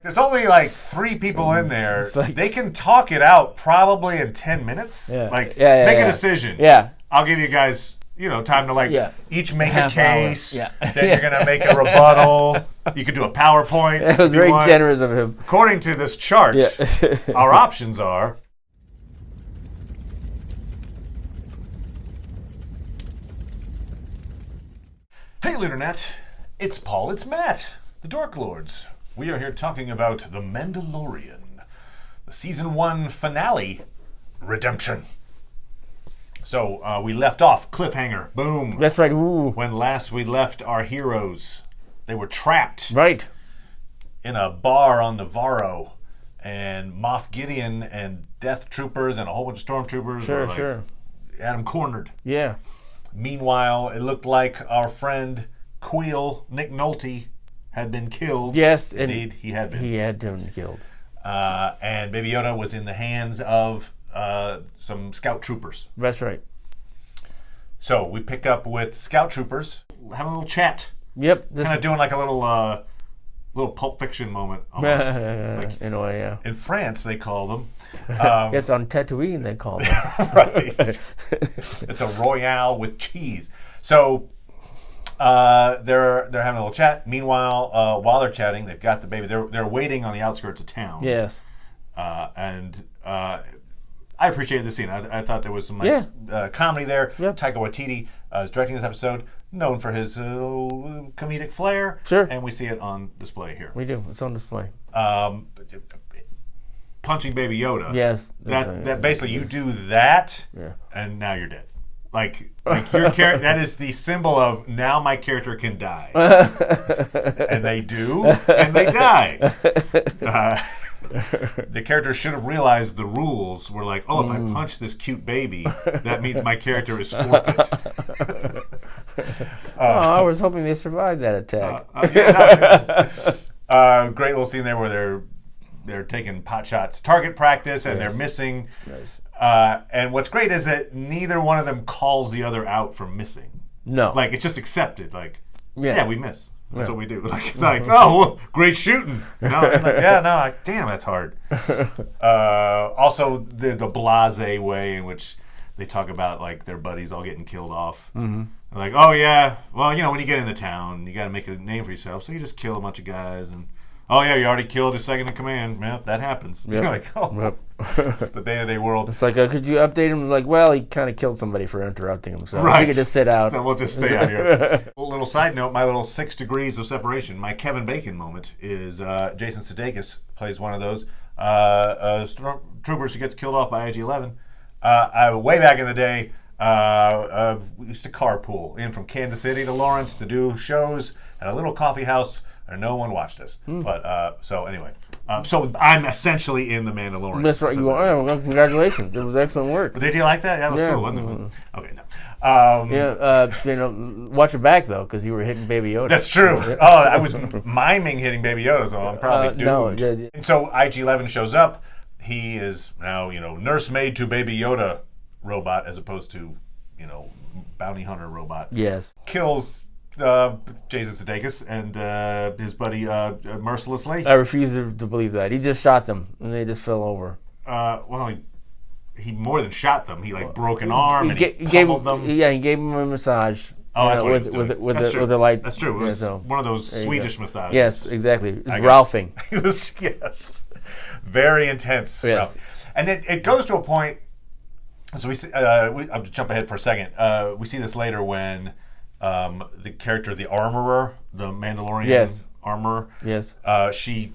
There's only like 3 people in there. Like, they can talk it out probably in 10 minutes. Yeah. Like, Yeah, make a decision. Yeah. I'll give you guys, time to each make a case. Yeah. Then you're going to make a rebuttal. You could do a PowerPoint. It was very generous of him. According to this chart, our options are... Hey, Internet. It's Paul, it's Matt, the Dork Lords. We are here talking about The Mandalorian, the Season 1 finale, Redemption. So, we left off, cliffhanger, boom. That's right, ooh. When last we left our heroes, they were trapped. Right. In a bar on Navarro, and Moff Gideon and Death Troopers and a whole bunch of Stormtroopers Sure. had them cornered. Yeah. Meanwhile, it looked like our friend Queel, Nick Nolte, had been killed. Yes. Indeed, he had been. He had been killed. And Baby Yoda was in the hands of some scout troopers. That's right. So we pick up with scout troopers, having a little chat. Yep. Kind of doing like a little Pulp Fiction moment almost. Like, in a way, yeah. In France, they call them. Yes, on Tatooine, they call them. Right. It's a Royale with cheese. So... they're having a little chat. Meanwhile, while they're chatting, they've got the baby. They're waiting on the outskirts of town. Yes. And I appreciated the scene. I thought there was some nice comedy there. Yep. Taika Waititi is directing this episode, known for his comedic flair. Sure. And we see it on display here. We do. It's on display. Punching Baby Yoda. Yes. That basically you do that, and now you're dead. Like your character, that is the symbol of now my character can die, and they do, and they die. The character should have realized the rules were like, oh, if I punch this cute baby, that means my character is forfeit. I was hoping they survived that attack. Great little scene there where they're taking pot shots, target practice, and they're missing. Nice. And what's great is that neither one of them calls the other out for missing. No. Like, it's just accepted. Like, yeah we miss. That's what we do. Like, it's like, oh, well, great shooting. No, it's like, damn, that's hard. Also, the blasé way in which they talk about, like, their buddies all getting killed off. Mm-hmm. Like, oh, yeah, well, when you get into town, you got to make a name for yourself, so you just kill a bunch of guys and... Oh, yeah, you already killed his second in command. Yep, that happens. Yep. You're like, it's the day-to-day world. It's like, could you update him? Like, well, he kind of killed somebody for interrupting him, so right. he could just sit out. So we'll just stay out here. A little side note, my little 6 degrees of separation, my Kevin Bacon moment is Jason Sudeikis plays one of those stormtroopers who gets killed off by IG-11. Way back in the day, we used to carpool in from Kansas City to Lawrence to do shows at a little coffee house. No one watched this, but so anyway, so I'm essentially in The Mandalorian. That's right, you are. Well, congratulations, it was excellent work. Did you like that? That was cool, wasn't it? Okay, no. Watch it back though, because you were hitting Baby Yoda. That's true. Oh, I was miming hitting Baby Yoda, so I'm probably doomed. No, And so IG-11 shows up. He is now, nursemaid to Baby Yoda robot as opposed to, bounty hunter robot. Yes. Kills Jason Sudeikis and his buddy mercilessly. I refuse to believe that. He just shot them and they just fell over. Well, he more than shot them. He broke an arm and he pummeled them. Yeah, he gave him a massage. Oh, that's what he was doing. With a light. That's true. It was one of those Swedish massages. Yes, exactly. It was Ralphing. It was very intense. Yes, and it goes to a point. So we see. I'll jump ahead for a second. We see this later when. The character, the armorer, the Mandalorian armorer. Yes. She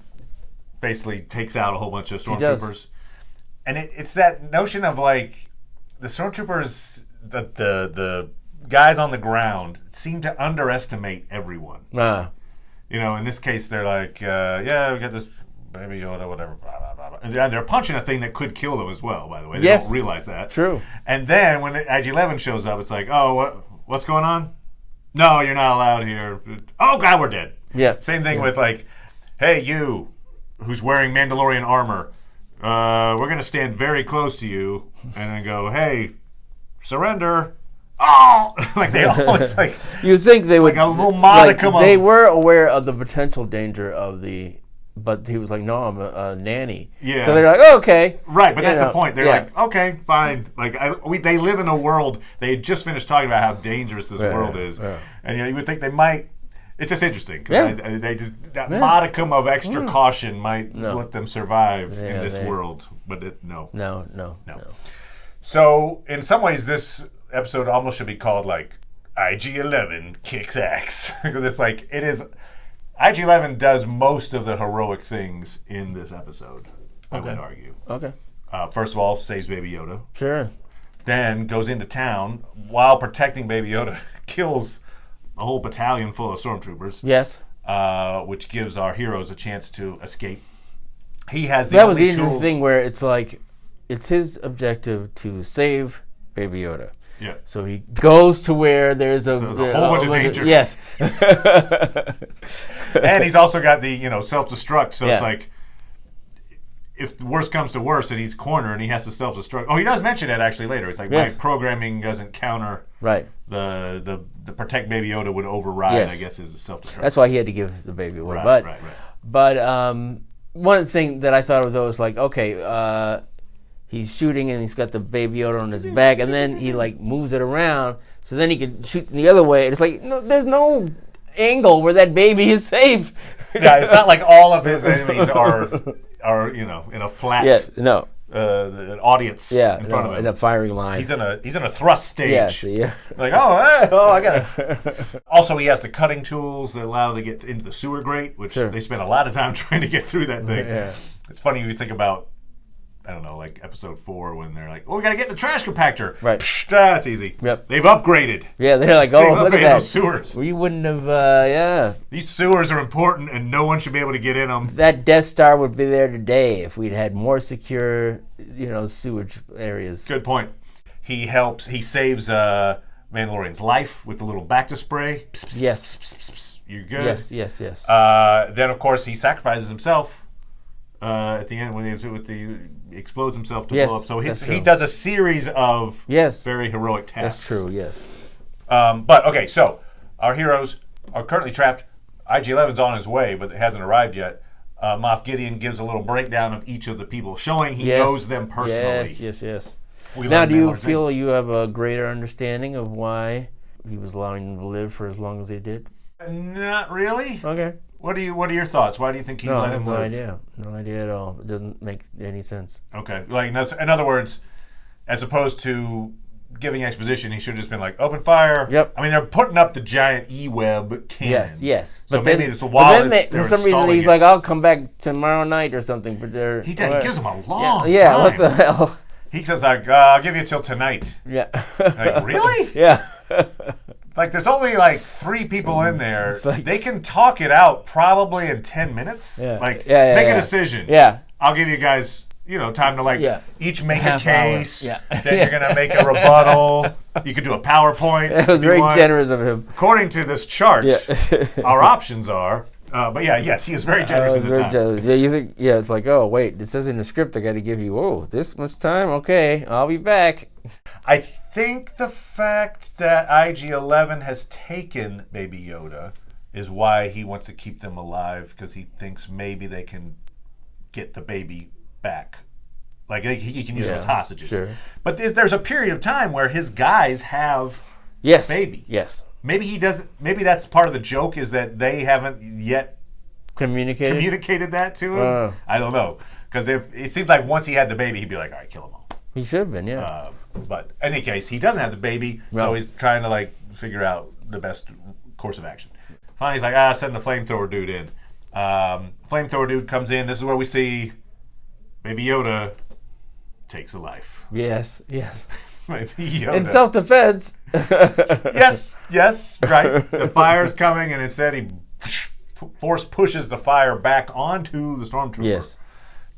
basically takes out a whole bunch of stormtroopers, and it's that notion of like the stormtroopers, the guys on the ground seem to underestimate everyone. In this case, they're like, we got this Baby Yoda, whatever, blah blah blah, and they're punching a thing that could kill them as well. By the way, they don't realize that. True. And then when IG-11 shows up, it's like, oh, what's going on? No, you're not allowed here. Oh, God, we're dead. Yeah. Same thing with like, hey, you, who's wearing Mandalorian armor, we're going to stand very close to you and then go, hey, surrender. Oh! Like they always like... You think they would... Like a little modicum They were aware of the potential danger of the but he was like, no, I'm a nanny. Yeah. So they're like, oh, okay. Right, but that's the point. They're like, okay, fine. Like they live in a world. They had just finished talking about how dangerous this world is, and you would think they might. It's just interesting because they just that modicum of extra caution might let them survive in this world, but no. So in some ways, this episode almost should be called like IG-11 kicks ass because it's like it is. IG-11 does most of the heroic things in this episode, I would argue. Okay. First of all, saves Baby Yoda. Sure. Then goes into town while protecting Baby Yoda, kills a whole battalion full of stormtroopers. Yes. Which gives our heroes a chance to escape. He has the that only was the interesting tools. thing where it's like, it's his objective to save Baby Yoda. Yeah. So he goes to where there's a whole bunch of danger. Yes. And he's also got the self-destruct. So it's like, if worst comes to worst, and he's cornered and he has to self-destruct. Oh, he does mention it actually later. It's like my programming doesn't counter. Right. The protect Baby Yoda would override. I guess is a self-destruct. That's why he had to give the baby away. Right. But one thing that I thought of though is like, okay. He's shooting and he's got the Baby Yoda on his back, and then he like moves it around so then he can shoot the other way. And it's like there's no angle where that baby is safe. Yeah, it's not like all of his enemies are in a flat an audience in front of him. In a firing line. He's in a thrust stage. Yeah. Like I got it. Also, he has the cutting tools that allow him to get into the sewer grate, which they spend a lot of time trying to get through that thing. Yeah. It's funny when you think about. I don't know, like episode 4 when they're like, we got to get in the trash compactor. Right. Psh, that's easy. Yep. They've upgraded. Yeah, they're like, oh, look at that. Those sewers. We wouldn't have, These sewers are important and no one should be able to get in them. That Death Star would be there today if we'd had more secure, sewage areas. Good point. He saves Mandalorian's life with the little Bacta spray. Yes. You're good. Yes. Then, of course, he sacrifices himself. At the end, when he explodes himself to blow up, so he does a series of very heroic tasks. That's true. Yes. But okay, so our heroes are currently trapped. IG-11's on his way, but it hasn't arrived yet. Moff Gideon gives a little breakdown of each of the people, showing he knows them personally. Yes. Now, do you feel you have a greater understanding of why he was allowing them to live for as long as they did? Not really. Okay. What are your thoughts? Why do you think he let him live? No idea at all. It doesn't make any sense. Okay. Like, in other words, as opposed to giving exposition, he should have just been like, open fire. Yep. I mean, they're putting up the giant E-web cannon. Yes. So maybe it's a while. For some reason, he's like, I'll come back tomorrow night or something. But he gives them a long time. Yeah, what the hell? He says, like, I'll give you till tonight. Yeah. Like, really? Yeah. Like, there's only, 3 people in there. They can talk it out probably in 10 minutes. Yeah. Make a decision. Yeah. I'll give you guys, time to, each make a case. Yeah. Then you're going to make a rebuttal. You could do a PowerPoint. That was very generous of him. According to this chart, our options are... he is very generous at the time. Generous. Yeah, you think? Yeah, it's like, oh wait, it says in the script I got to give you this much time. Okay, I'll be back. I think the fact that IG-11 has taken Baby Yoda is why he wants to keep them alive, because he thinks maybe they can get the baby back. Like he can use them as hostages. Sure. But there's a period of time where his guys have baby. Yes. Maybe he doesn't. Maybe that's part of the joke, is that they haven't yet communicated that to him. I don't know, because it seems like once he had the baby, he'd be like, all right, kill them all. He should have been, yeah. But in any case, he doesn't have the baby, so he's trying to figure out the best course of action. Finally, he's like, send the flamethrower dude in. Flamethrower dude comes in. This is where we see Baby Yoda takes a life. Yes. Baby Yoda. In self-defense. Yes, right. The fire's coming, and instead he force pushes the fire back onto the stormtrooper. Yes.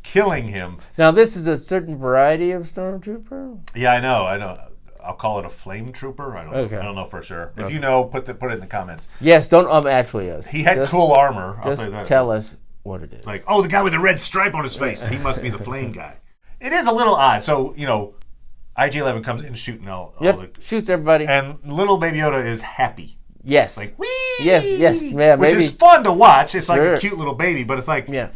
Killing him. Now, this is a certain variety of stormtrooper? Yeah, I know. I'll call it a flame trooper. I don't know for sure. If you know, put it in the comments. Yes, don't actually us. He had cool armor. I'll say that. Tell us what it is. Like, the guy with the red stripe on his face. He must be the flame guy. It is a little odd. So, IG-11 comes in shooting all shoots everybody. And little Baby Yoda is happy. Yes. Like, whee! Yes. Yeah, which is fun to watch. It's like a cute little baby, but it's like... Yeah.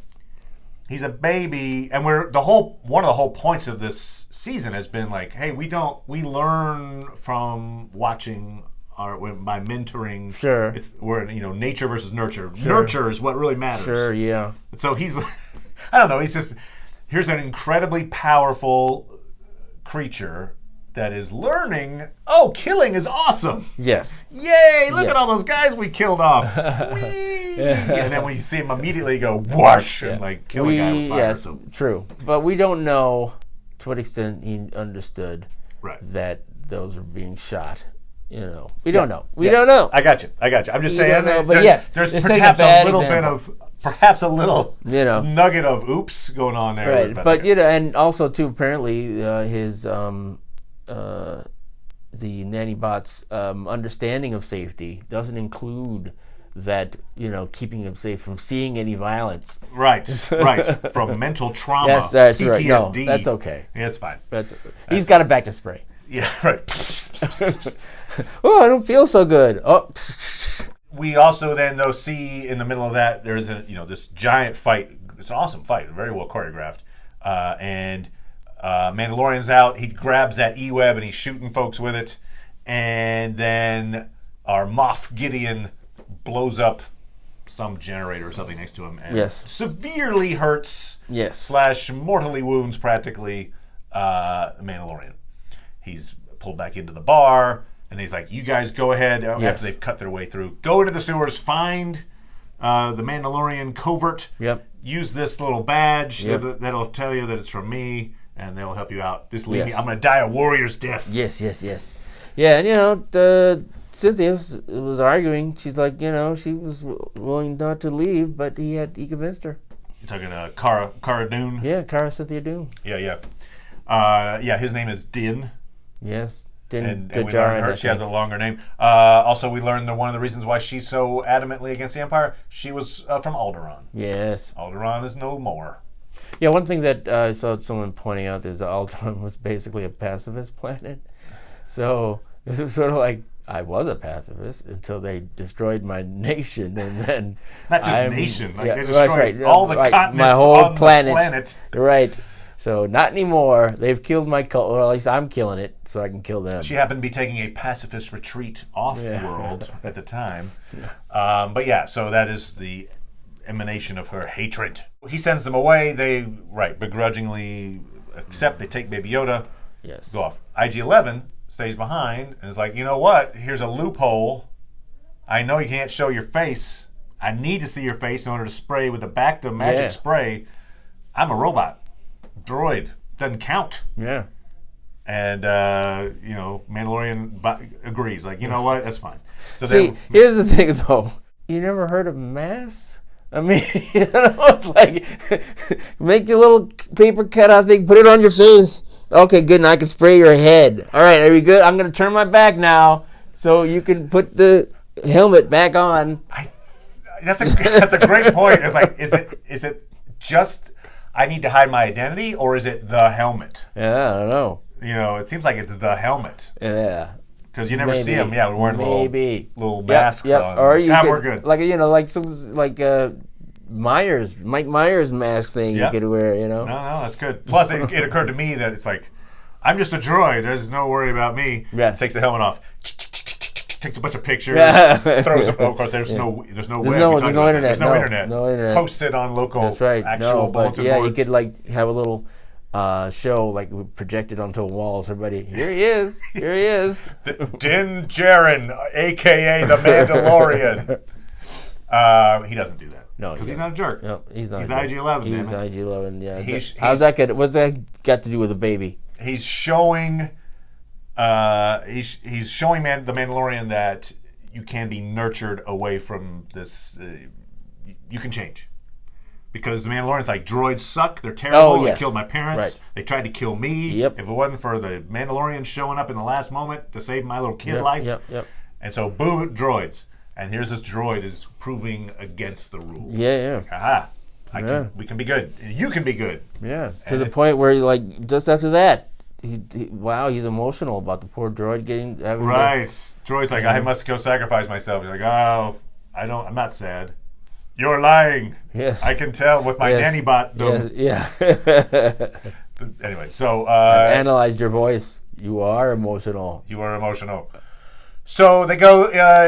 He's a baby, and one of the whole points of this season has been like, hey, we learn from watching by mentoring. Sure. We're nature versus nurture. Sure. Nurture is what really matters. Sure, yeah. So he's, I don't know, here's an incredibly powerful creature that is learning, killing is awesome. Yes. Yay, look at all those guys we killed off. Whee! And then we see him immediately go whoosh and kill a guy with fire. Yes, true. But we don't know to what extent he understood that those are being shot. We don't know. We don't know. I got you. I'm just saying. There's perhaps a little bit of, perhaps a little nugget of oops going on there. Right, but and also too apparently his the nanny bot's understanding of safety doesn't include that keeping him safe from seeing any violence. Right. From mental trauma, yes, that's PTSD. Right. No, that's okay. Yeah, it's fine. He's got it back to spray. Yeah, right. Oh, I don't feel so good. Oh. We also then see in the middle of that there's this giant fight. It's an awesome fight, very well choreographed, and Mandalorian's out. He grabs that E-web and he's shooting folks with it, and then our Moff Gideon blows up some generator or something next to him and severely hurts / mortally wounds practically Mandalorian. He's pulled back into the bar, and he's like, you guys go ahead, after they've cut their way through, go into the sewers, find the Mandalorian covert, use this little badge that'll tell you that it's from me, and they'll help you out. Just leave me. I'm going to die a warrior's death. Yes. Yeah, and Cynthia was arguing. She's like, she was willing not to leave, but he convinced her. You're talking Cara Dune? Yeah, Cara Cynthia Dune. Yeah. His name is Din. Yes. And we learned she has a longer name. Also, we learned that one of the reasons why she's so adamantly against the Empire, she was from Alderaan. Yes. Alderaan is no more. Yeah, one thing that I saw someone pointing out is that Alderaan was basically a pacifist planet. So it was sort of like, I was a pacifist until they destroyed my nation, and then not just nation, they destroyed all the continents my whole on planet. The planet. Right. So not anymore. They've killed my cult, or at least I'm killing it, so I can kill them. She happened to be taking a pacifist retreat off the world at the time. So that is the emanation of her hatred. He sends them away. They begrudgingly accept. They take Baby Yoda. Yes. Go off. IG-11 stays behind and is like, you know what? Here's a loophole. I know you can't show your face. I need to see your face in order to spray with the Bacta magic spray. I'm a robot. Droid. Doesn't count. Yeah. And, Mandalorian agrees. Like, you know what? That's fine. So here's the thing, though. You never heard of masks? I mean, it's like, make your little paper cutout thing, put it on your face. Okay, good, and I can spray your head. All right, are we good? I'm going to turn my back now so you can put the helmet back on. That's a great point. It's like, is it just I need to hide my identity, or is it the helmet? Yeah, I don't know. It seems like it's the helmet. Yeah. Because you never see them. Yeah, we're wearing little masks on. Or we're good. Like Mike Myers mask thing you could wear. No, that's good. Plus, it occurred to me that it's like, I'm just a droid. There's no worry about me. Yeah. Takes the helmet off. Takes a bunch of pictures. Throws them. Of course, there's no web. There's no internet. There's no internet. No internet. Post it on local actual bulletin boards. You could have a little show projected onto a wall. So everybody, here he is. Din Djarin, a.k.a. the Mandalorian. He doesn't do that. No, because he's not a jerk. No, he's not. He's IG-11. He's IG-11. Yeah. How's that good? What's that got to do with the baby? He's showing. He's showing the Mandalorian that you can be nurtured away from this. You can change. Because the Mandalorian's like, droids suck, they're terrible, they killed my parents, they tried to kill me. Yep. If it wasn't for the Mandalorian showing up in the last moment to save my little kid life. Yep. And so, boom, droids. And here's this droid is proving against the rules. Yeah. Like, aha, we can be good. You can be good. Yeah, to the point where, just after that, he's emotional about the poor droid having right. Droid's like, I must go sacrifice myself. He's like, I'm not sad. You're lying. Yes. I can tell with my nanny bot. Yes. Yeah. Anyway, so I've analyzed your voice. You are emotional. You are emotional. So they go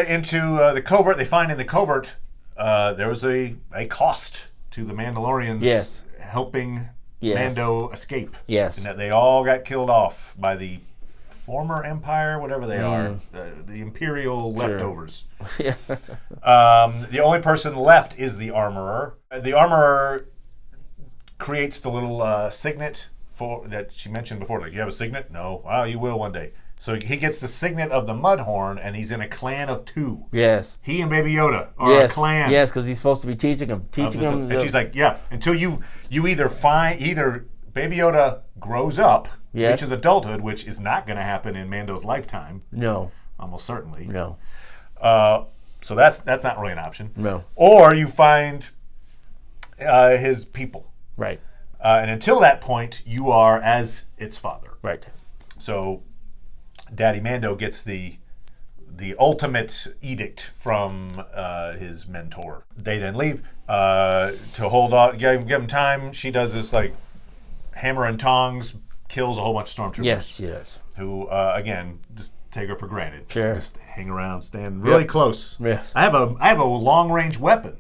into the covert. They find in the covert there was a cost to the Mandalorians helping Mando escape. Yes. And that they all got killed off by the former Empire, whatever they are, the Imperial leftovers. Yeah. The only person left is the Armorer. The Armorer creates the little signet that she mentioned before. Like, you have a signet? No. Well, you will one day. So he gets the signet of the Mudhorn, and he's in a clan of 2. Yes. He and Baby Yoda are a clan. Yes, because he's supposed to be teaching him. And she's like, yeah, until you either Baby Yoda grows up, reaches adulthood, which is not going to happen in Mando's lifetime. No. Almost certainly. No. So that's not really an option. No. Or you find his people. Right. And until that point, you are as its father. Right. So Daddy Mando gets the ultimate edict from his mentor. They then leave to hold on, give him time. She does this like hammer and tongs, kills a whole bunch of stormtroopers. Yes, she does. Who again just take her for granted. Sure. Just hang around, stand really close. Yes. I have a long range weapon.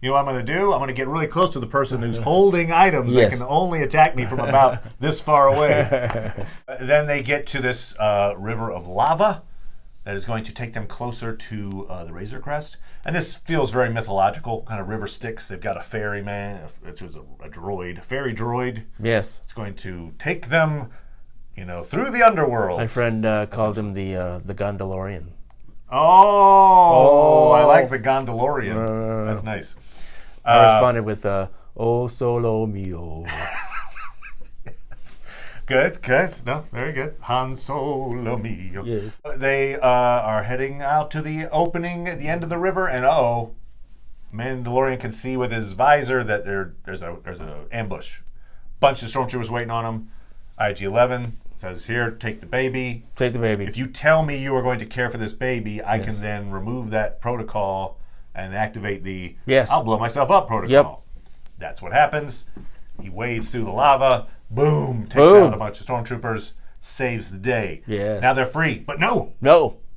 You know what I'm going to do? I'm going to get really close to the person who's holding items that can only attack me from about this far away. Then they get to this river of lava that is going to take them closer to the Razor Crest. And this feels very mythological, kind of river Styx. They've got a ferryman, which was a droid, a ferry droid. Yes. It's going to take them, through the underworld. My friend called him the Gondalorian. Oh, I like the Gondalorian. That's nice. I responded with, "Oh, solo mio." Yes. Good. No, very good. Han Solo mio. Yes. They are heading out to the opening at the end of the river, and Mandalorian can see with his visor that there's an ambush. Bunch of stormtroopers waiting on him. IG-11 says, "Here, take the baby. Take the baby. If you tell me you are going to care for this baby, I can then remove that protocol and activate the I'll blow myself up protocol." Yep. That's what happens. He wades through the lava. Boom. Takes out a bunch of stormtroopers. Saves the day. Yes. Now they're free. But no,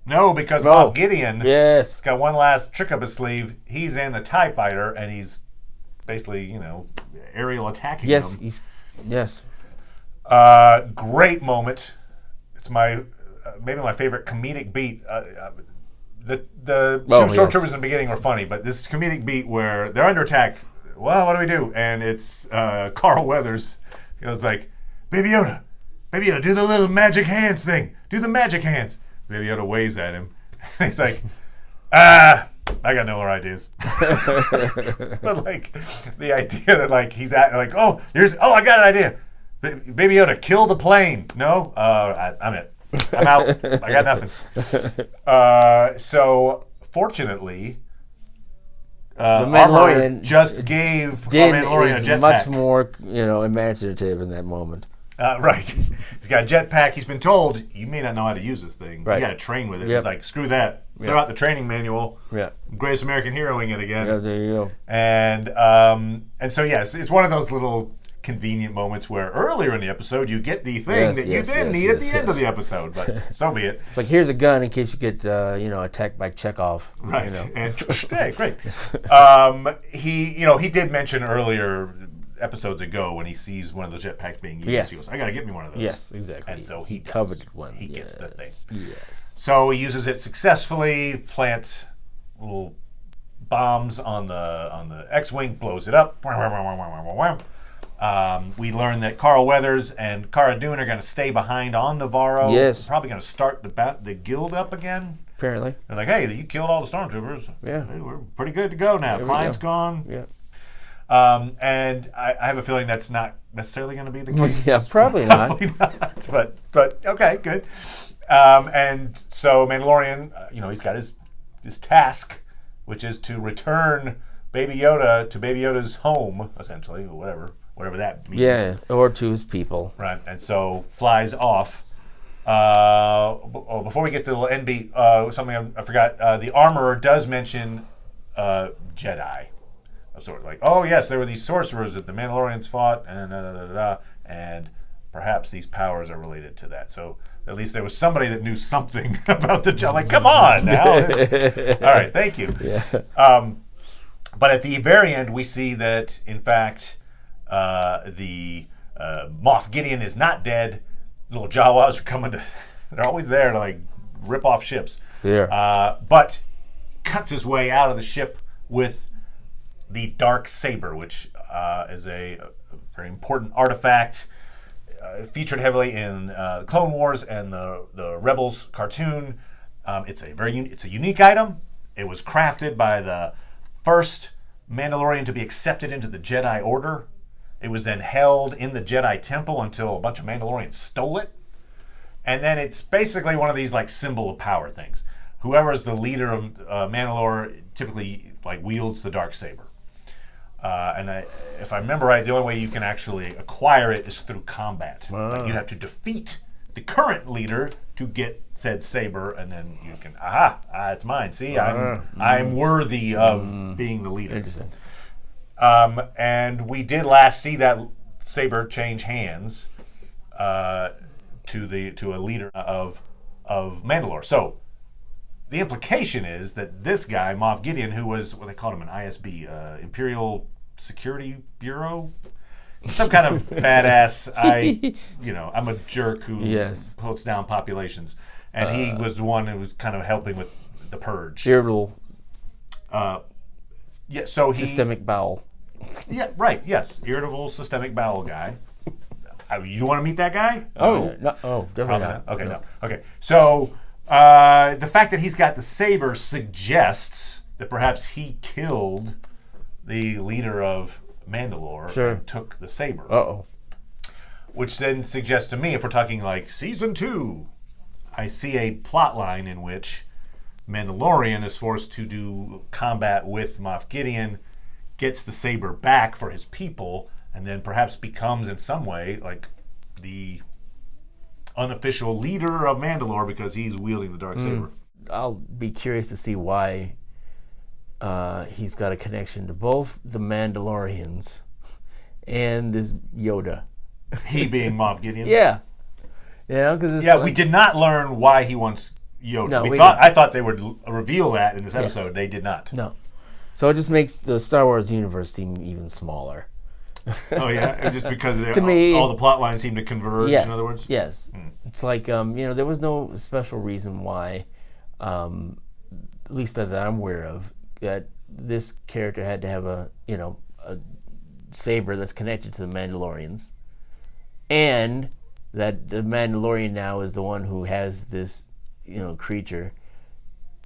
because Moff Gideon has got one last trick up his sleeve. He's in the TIE fighter, and he's basically, aerial attacking them. Yes. Great moment. It's maybe my favorite comedic beat. The two stormtroopers in the beginning were funny, but this comedic beat where they're under attack. Well, what do we do? And it's Carl Weathers. He was like, Baby Yoda, do the little magic hands thing. Do the magic hands. Baby Yoda waves at him. He's like, I got no more ideas. But like the idea that he's I got an idea. Baby Yoda, kill the plane. No, I'm it. I'm out. I got nothing. So fortunately, the Mandalorian just gave Mandalorian a jetpack. Much more, imaginative in that moment. Right. He's got a jetpack. He's been told, you may not know how to use this thing. Right. You got to train with it. He's like, screw that. Throw out the training manual. Yeah. Greatest American heroing it again. Yeah, there you go. And so yes, it's one of those little convenient moments where earlier in the episode you get the thing that you then need at the end of the episode, but so be it. It's like, here's a gun in case you get attacked by Chekhov. Right. And hey, great. He did mention earlier episodes ago when he sees one of those jetpacks being used, he goes, I gotta get me one of those. Yes, exactly. And so he coveted one. He gets the thing. Yes. So he uses it successfully, plants little bombs on the X-Wing, blows it up. We learn that Carl Weathers and Cara Dune are going to stay behind on Navarro. Yes. Probably going to start the guild up again. Apparently. They're like, hey, you killed all the stormtroopers. Yeah. We're pretty good to go now. Klein's gone. Yeah. And I have a feeling that's not necessarily going to be the case. Yeah, probably not. But okay, good. And so Mandalorian, he's got his task, which is to return Baby Yoda to Baby Yoda's home, essentially, or whatever that means. Yeah, or to his people. Right, and so flies off. Before we get to the little NB, something I forgot. The Armorer does mention Jedi. sort of like, oh yes, there were these sorcerers that the Mandalorians fought, and perhaps these powers are related to that. So at least there was somebody that knew something about the job. Like, come on now. All right, thank you. Yeah. But at the very end, we see that, in fact, the Moff Gideon is not dead. Little Jawas are coming to... They're always there to, like, rip off ships. Yeah. But cuts his way out of the ship with the dark saber, which is a very important artifact featured heavily in Clone Wars and the Rebels cartoon. It's a unique item. It was crafted by the first Mandalorian to be accepted into the Jedi Order. It was then held in the Jedi Temple until a bunch of Mandalorians stole it. And then it's basically one of these like symbol of power things. Whoever's the leader of Mandalore typically like wields the dark saber. If I remember right, the only way you can actually acquire it is through combat. Like you have to defeat the current leader to get said saber, and then you can, it's mine. See, I'm worthy of being the leader. Interesting. And we did last see that saber change hands to a leader of Mandalore. So the implication is that this guy, Moff Gideon, who was what they called him an ISB, Imperial Security Bureau, some kind of badass. I'm a jerk who puts down populations, and he was the one who was kind of helping with the purge. Irritable. So systemic bowel. Yeah, right. Yes, irritable systemic bowel guy. You want to meet that guy? Definitely not. Okay, no. Okay, so the fact that he's got the saber suggests that perhaps he killed the leader of Mandalore and took the saber. Which then suggests to me, if we're talking like season 2, I see a plot line in which Mandalorian is forced to do combat with Moff Gideon, gets the saber back for his people, and then perhaps becomes in some way like the unofficial leader of Mandalore because he's wielding the dark saber. I'll be curious to see why he's got a connection to both the Mandalorians and this Yoda. He being Moff Gideon? Yeah. Because we did not learn why he wants Yoda. No, I thought they would reveal that in this episode. Yes. They did not. No. So it just makes the Star Wars universe seem even smaller. Oh yeah, just because to me, all the plot lines seem to converge. In other words, yes, it's like there was no special reason why, at least that I'm aware of, that this character had to have a saber that's connected to the Mandalorians, and that the Mandalorian now is the one who has this creature,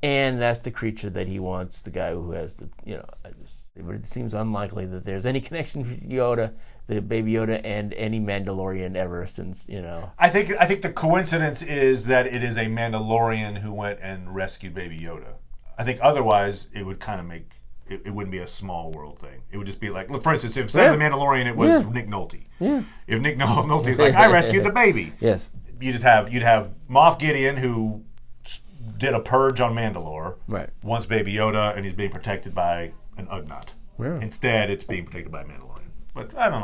and that's the creature that he wants. The guy who has the but it seems unlikely that there's any connection to Yoda, the baby Yoda, and any Mandalorian ever since, I think the coincidence is that it is a Mandalorian who went and rescued baby Yoda. I think otherwise it would kind of make it wouldn't be a small world thing. It would just be like, look, for instance, if instead of the Mandalorian it was Nick Nolte. Yeah. If Nick Nolte is like, I rescued the baby. Yes. You'd have Moff Gideon who did a purge on Mandalore. Right. Wants baby Yoda and he's being protected by an Ugnaught. Yeah. Instead, it's being protected by Mandalorian. But I don't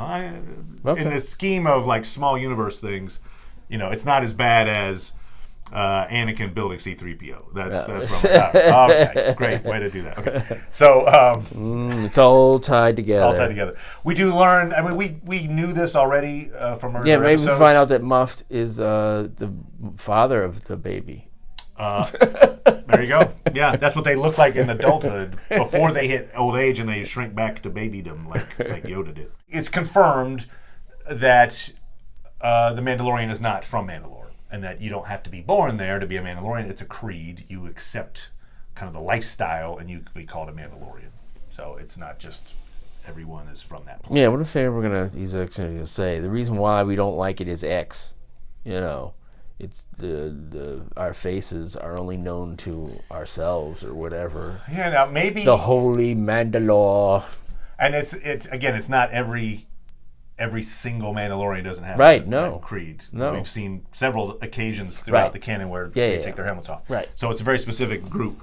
know. In the scheme of like small universe things, it's not as bad as Anakin building C-3PO. That's okay. Great way to do that. Okay, so it's all tied together. All tied together. We do learn. I mean, we knew this already from earlier maybe episodes. we find out that Moff is the father of the baby. There you go. Yeah, that's what they look like in adulthood before they hit old age and they shrink back to babydom like Yoda did. It's confirmed that the Mandalorian is not from Mandalore and that you don't have to be born there to be a Mandalorian. It's a creed. You accept kind of the lifestyle and you can be called a Mandalorian. So it's not just everyone is from that planet. Yeah, what if they were going to use X and say the reason why we don't like it is X, It's our faces are only known to ourselves or whatever. Yeah, now maybe the holy Mandalore. And it's not every single Mandalorian doesn't have that creed. No. We've seen several occasions throughout the canon where they take their helmets off. Right. So it's a very specific group.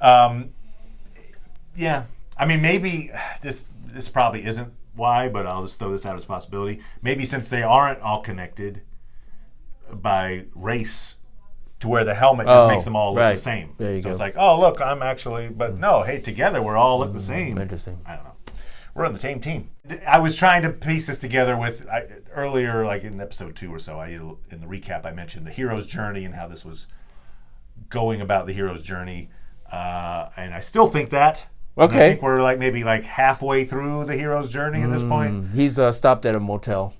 I mean, maybe this this probably isn't why, but I'll just throw this out as a possibility. Maybe since they aren't all connected by race, to where the helmet just makes them all look the same. There you go. It's like, oh, look, I'm actually, but no, hey, together we're all look the same. Interesting. I don't know. We're on the same team. I was trying to piece this together with earlier, like in episode 2 or so, in the recap, I mentioned the hero's journey and how this was going about the hero's journey. And I still think that. Okay. I think we're maybe halfway through the hero's journey at this point. He's stopped at a motel.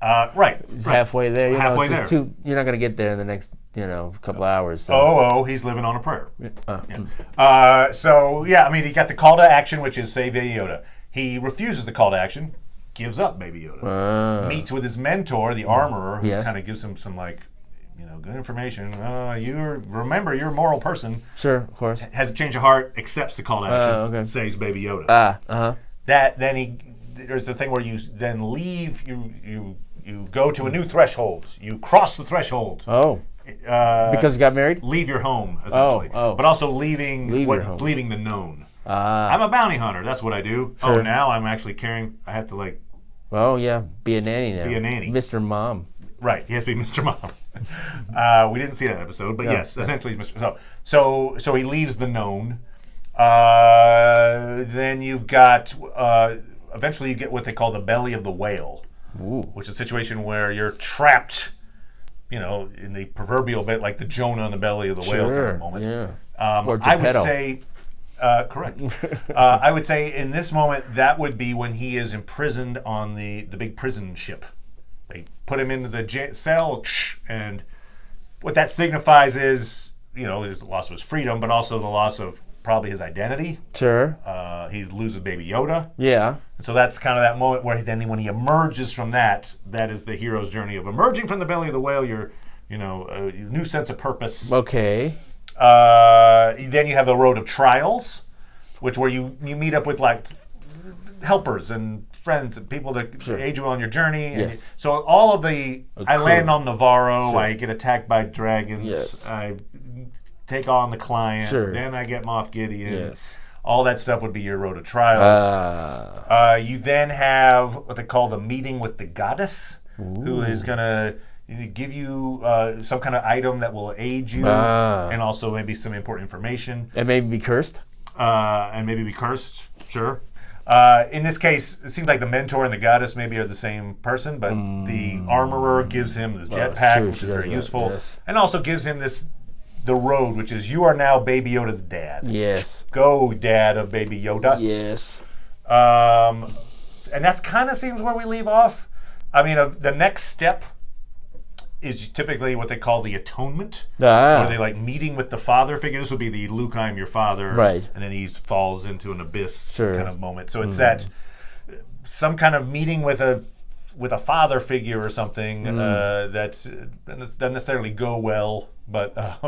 Right. He's halfway there. Halfway there. You're not going to get there in the next, couple of hours. So. He's living on a prayer. So, yeah, I mean, he got the call to action, which is save Baby Yoda. He refuses the call to action, gives up Baby Yoda. Meets with his mentor, the armorer, who kind of gives him some, good information. Remember, you're a moral person. Sure, of course. Has a change of heart, accepts the call to action, saves Baby Yoda. There's the thing where you then leave, you go to a new threshold. You cross the threshold. Oh. Because you got married? Leave your home, essentially. But also leaving the known. I'm a bounty hunter. That's what I do. Sure. Oh, now I'm actually I have to be a nanny now. Be a nanny. Mr. Mom. Right. He has to be Mr. Mom. We didn't see that episode, but yes, essentially he's Mr. So he leaves the known. Then you've got, eventually you get what they call the belly of the whale. Ooh. Which is a situation where you're trapped, in the proverbial bit, like the Jonah in the belly of the whale kind of moment. Yeah. Or I would say, correct. I would say in this moment, that would be when he is imprisoned on the big prison ship. They put him into the cell, and what that signifies is, his loss of his freedom, but also the loss of probably his identity. Sure. He loses Baby Yoda. Yeah. And so that's kind of that moment where then when he emerges from that is the hero's journey of emerging from the belly of the whale, your new sense of purpose. Okay. Then you have the road of trials, where you meet up with helpers and friends and people to aid you on your journey. Yes. So all of I land on Navarro, Sure. I get attacked by dragons, yes. I take on the client, sure. then I get Moff Gideon. Yes. All that stuff would be your road of trials. You then have what they call the meeting with the goddess, who is going to give you some kind of item that will aid you, and also maybe some important information. And maybe be cursed? Sure. In this case, it seems like the mentor and the goddess maybe are the same person, but the armorer gives him this jetpack, which is very useful, yes. and also gives him the road, which is you are now Baby Yoda's dad. Yes. Go, dad of Baby Yoda. Yes. And that's kind of seems where we leave off. I mean, the next step is typically what they call the atonement. Where they meeting with the father figure. This would be the Luke, I'm your father. Right. And then he falls into an abyss kind of moment. So it's that some kind of meeting with a father figure or something that doesn't necessarily go well. But I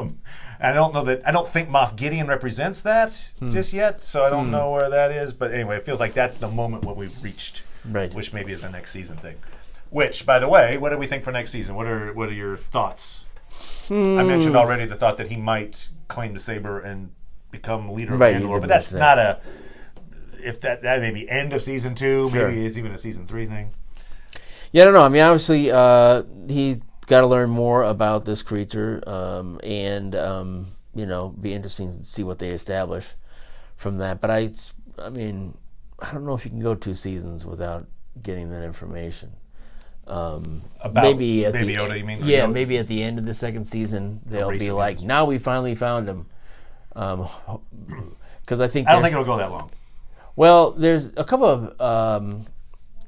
don't think Moff Gideon represents that just yet, so I don't know where that is. But anyway, it feels like that's the moment what we've reached, which maybe is a next season thing. Which, by the way, what do we think for next season? What are your thoughts? I mentioned already the thought that he might claim the saber and become leader of Mandalore, but that's not if that may be end of season 2, sure. Maybe it's even a season 3 thing. Yeah, I don't know. I mean, obviously, he's got to learn more about this creature, and be interesting to see what they establish from that. But I mean, I don't know if you can go 2 seasons without getting that information. About maybe Baby Yoda, you mean? Yeah, maybe at the end of the second season they'll be like, now we finally found him. Because I don't think it'll go that long. Well, there's a couple of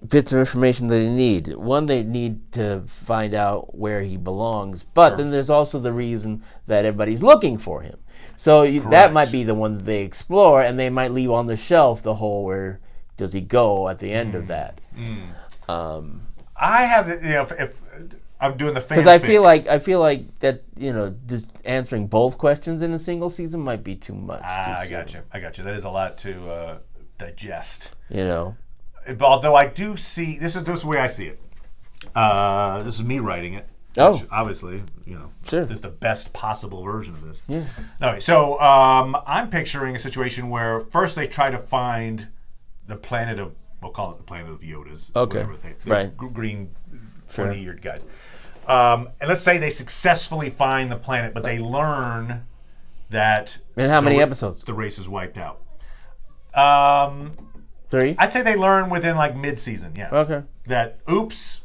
bits of information that they need. One, they need to find out where he belongs, but then there's also the reason that everybody's looking for him. So that might be the one that they explore, and they might leave on the shelf the whole where does he go at the end of that. I have, if I'm doing the fanfic. Because I feel like that, just answering both questions in a single season might be too much. I got you. That is a lot to digest. Although I do see, this is the way I see it. This is me writing it. Which obviously, sure. is the best possible version of this. Yeah. Anyway, so I'm picturing a situation where first they try to find the planet of we'll call it the planet of Yodas. Okay. Right. Green, pointy-eared guys. And let's say they successfully find the planet, but they learn that... And how many episodes? The race is wiped out. 3? I'd say they learn within like mid-season, yeah. Okay. That, oops,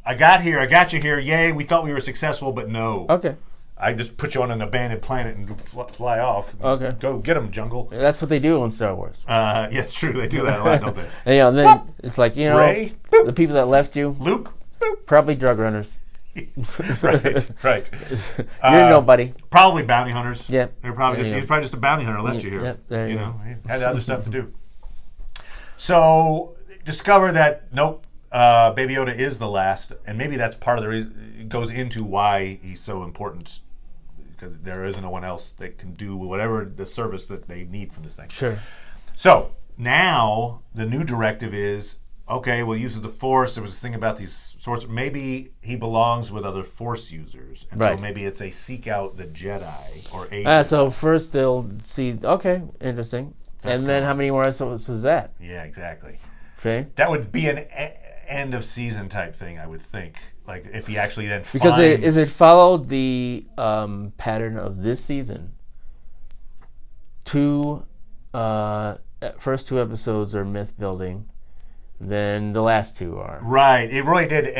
I got you here, yay, we thought we were successful, but no. Okay. I just put you on an abandoned planet and fly off. Okay. Go get them, jungle. That's what they do on Star Wars. Yeah, it's true. They do that a lot, don't they? And then it's like, Ray, the people that left you, Luke, probably drug runners. right. You're nobody. Probably bounty hunters. Yeah. He's probably just a bounty hunter left you here. Yep, there you go. He had other stuff to do. So discover that Baby Yoda is the last, and maybe that's part of the reason. It goes into why he's so important, because there isn't no one else that can do whatever the service that they need from this thing. Sure. So now the new directive is, okay, we'll use the Force. There was this thing about these sorts. Maybe he belongs with other Force users, and so maybe it's a seek out the Jedi or a. So first they'll see. Okay, interesting. And then how many more episodes is that? Yeah, exactly. Okay. That would be an end of season type thing, I would think. Like if he actually then because it followed the pattern of this season. First 2 episodes are myth building. Then the last 2 are. Right. It really did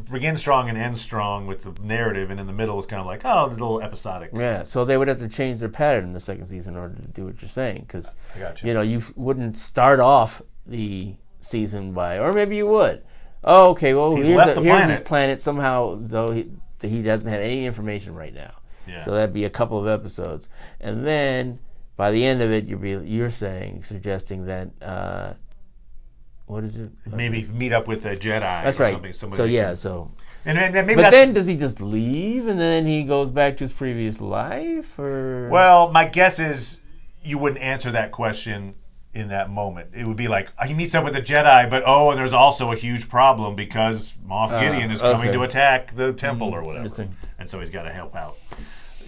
begin strong and end strong with the narrative, and in the middle was kind of like, a little episodic. Yeah, so they would have to change their pattern in the second season in order to do what you're saying, because you wouldn't start off the season by, or maybe you would. Oh, okay, well, here's this planet. Somehow, though, he doesn't have any information right now. Yeah. So that'd be a couple of episodes. And then, by the end of it, you're suggesting that... what is it? Maybe meet up with a Jedi. That's or right. something. And maybe but then does he just leave and then he goes back to his previous life, or? Well, my guess is you wouldn't answer that question in that moment. It would be like he meets up with a Jedi, but and there's also a huge problem because Moff Gideon is coming to attack the temple or whatever, and so he's got to help out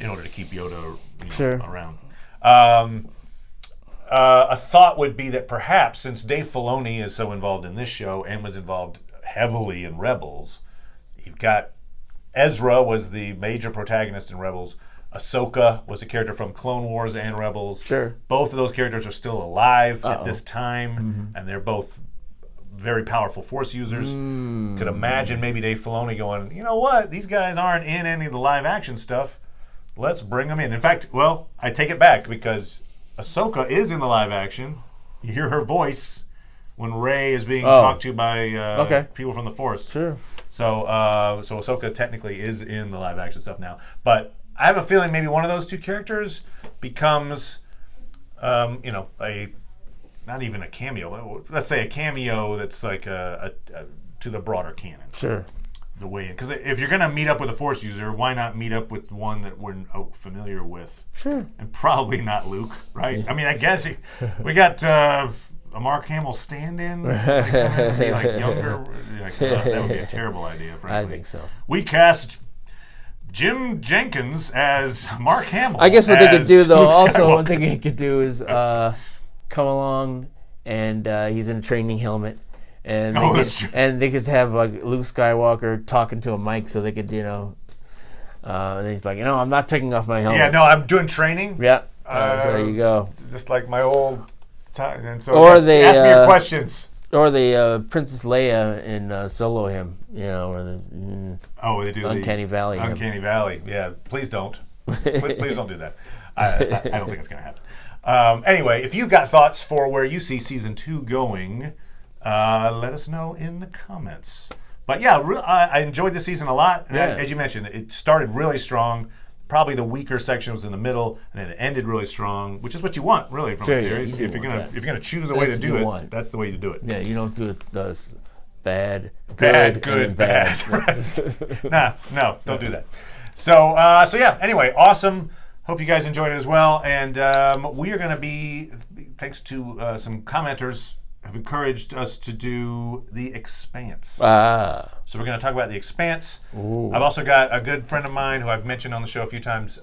in order to keep Yoda around. A thought would be that perhaps, since Dave Filoni is so involved in this show and was involved heavily in Rebels, you've got Ezra was the major protagonist in Rebels. Ahsoka was a character from Clone Wars and Rebels. Sure. Both of those characters are still alive at this time, and they're both very powerful Force users. Could imagine maybe Dave Filoni going, you know what? These guys aren't in any of the live action stuff. Let's bring them in. In fact, I take it back because Ahsoka is in the live action. You hear her voice when Rey is being talked to by people from the Force. Sure. So Ahsoka technically is in the live action stuff now. But I have a feeling maybe one of those 2 characters becomes, not even a cameo. Let's say a cameo that's like a to the broader canon. Sure. The way, because if you're going to meet up with a Force user, why not meet up with one that we're familiar with? Sure. And probably not Luke, right? Yeah. I mean, I guess we got a Mark Hamill stand-in. Be like younger. That would be a terrible idea, frankly. I think so. We cast Jim Jenkins as Mark Hamill. I guess what they could do, though, also one thing they could do is come along and he's in a training helmet. And they could have like Luke Skywalker talking to a mic so they could, and he's like, I'm not taking off my helmet. Yeah, no, I'm doing training. Yeah. So there you go. Just like my old time. And so or they ask me your questions. Or the Princess Leia in Solo him, or the they do Uncanny Valley. Uncanny Valley. Yeah, please don't. Please don't do that. I don't think it's going to happen. Anyway, if you've got thoughts for where you see season 2 going, let us know in the comments. But yeah, I enjoyed this season a lot. And as you mentioned, it started really strong. Probably the weaker section was in the middle, and then it ended really strong, which is what you want, really, from a series. If you're gonna choose a way to do it, that's the way to do it. Yeah, you don't do it bad, good, bad. Right. No, don't do that. So yeah. Anyway, awesome. Hope you guys enjoyed it as well. And we are going to be, thanks to some commenters, have encouraged us to do The Expanse. So we're going to talk about The Expanse. Ooh. I've also got a good friend of mine who I've mentioned on the show a few times.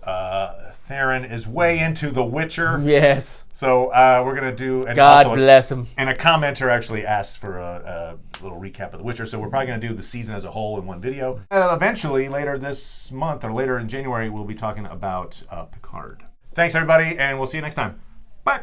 Theron is way into The Witcher. Yes. So we're going to do... And God also, bless him. And a commenter actually asked for a little recap of The Witcher. So we're probably going to do the season as a whole in one video. Eventually, later this month or later in January, we'll be talking about Picard. Thanks, everybody, and we'll see you next time. Bye.